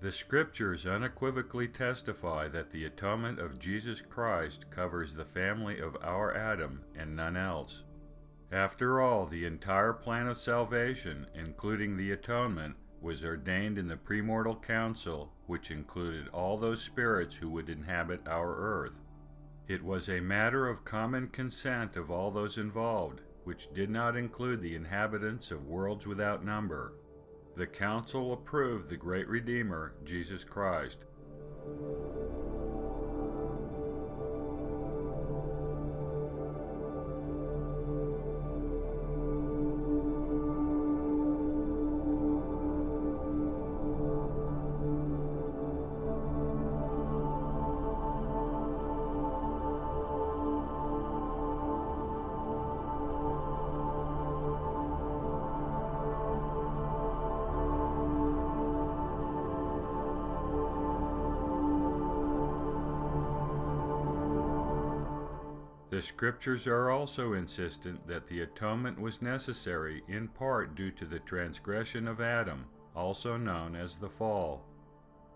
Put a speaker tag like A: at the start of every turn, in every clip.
A: The Scriptures unequivocally testify that the atonement of Jesus Christ covers the family of our Adam and none else. After all, the entire plan of salvation, including the atonement, was ordained in the premortal council, which included all those spirits who would inhabit our earth. It was a matter of common consent of all those involved, which did not include the inhabitants of worlds without number. The council approved the great Redeemer, Jesus Christ. The Scriptures are also insistent that the atonement was necessary in part due to the transgression of Adam, also known as the fall.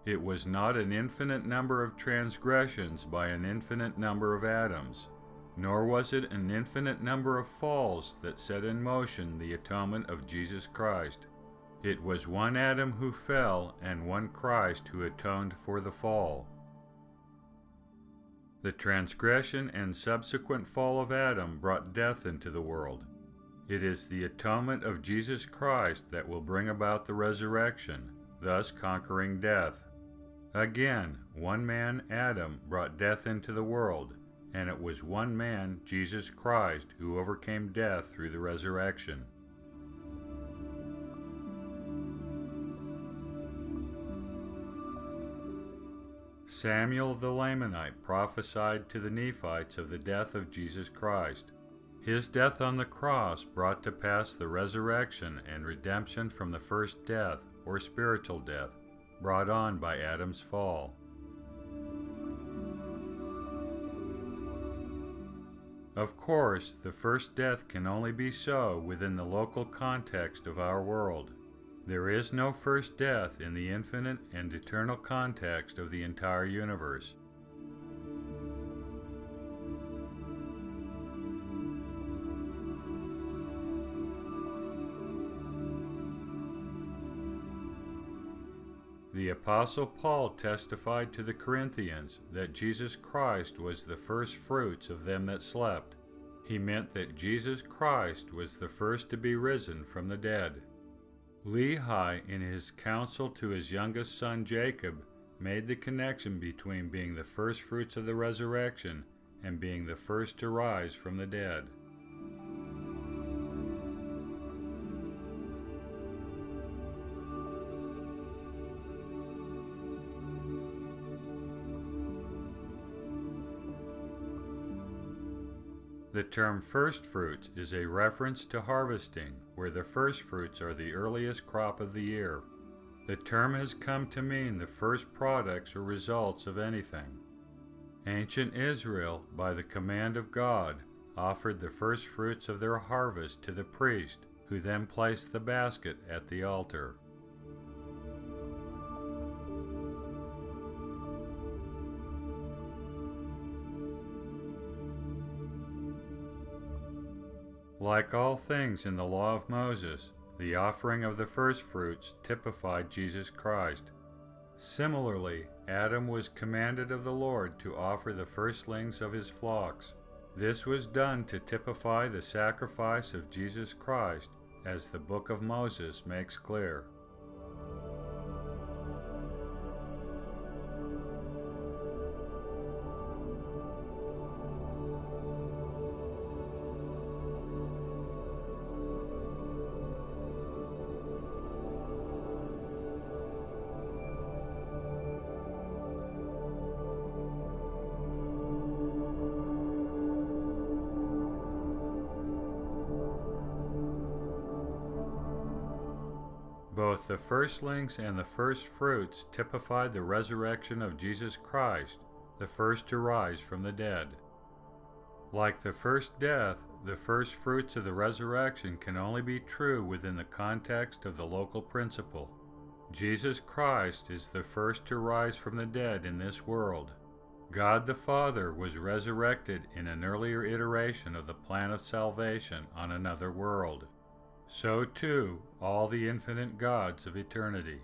A: It was not an infinite number of transgressions by an infinite number of Adams, nor was it an infinite number of falls that set in motion the atonement of Jesus Christ. It was one Adam who fell and one Christ who atoned for the fall. The transgression and subsequent fall of Adam brought death into the world. It is the atonement of Jesus Christ that will bring about the resurrection, thus conquering death. Again, one man, Adam, brought death into the world, and it was one man, Jesus Christ, who overcame death through the resurrection. Samuel the Lamanite prophesied to the Nephites of the death of Jesus Christ. His death on the cross brought to pass the resurrection and redemption from the first death, or spiritual death, brought on by Adam's fall. Of course, the first death can only be so within the local context of our world. There is no first death in the infinite and eternal context of the entire universe. The Apostle Paul testified to the Corinthians that Jesus Christ was the first fruits of them that slept. He meant that Jesus Christ was the first to be risen from the dead. Lehi, in his counsel to his youngest son Jacob, made the connection between being the first fruits of the resurrection and being the first to rise from the dead. The term first fruits is a reference to harvesting, where the first fruits are the earliest crop of the year. The term has come to mean the first products or results of anything. Ancient Israel, by the command of God, offered the first fruits of their harvest to the priest, who then placed the basket at the altar. Like all things in the law of Moses, the offering of the firstfruits typified Jesus Christ. Similarly, Adam was commanded of the Lord to offer the firstlings of his flocks. This was done to typify the sacrifice of Jesus Christ, as the book of Moses makes clear. Both the firstlings and the first fruits typified the resurrection of Jesus Christ, the first to rise from the dead. Like the first death, the first fruits of the resurrection can only be true within the context of the local principle. Jesus Christ is the first to rise from the dead in this world. God the Father was resurrected in an earlier iteration of the plan of salvation on another world. So too, all the infinite gods of eternity.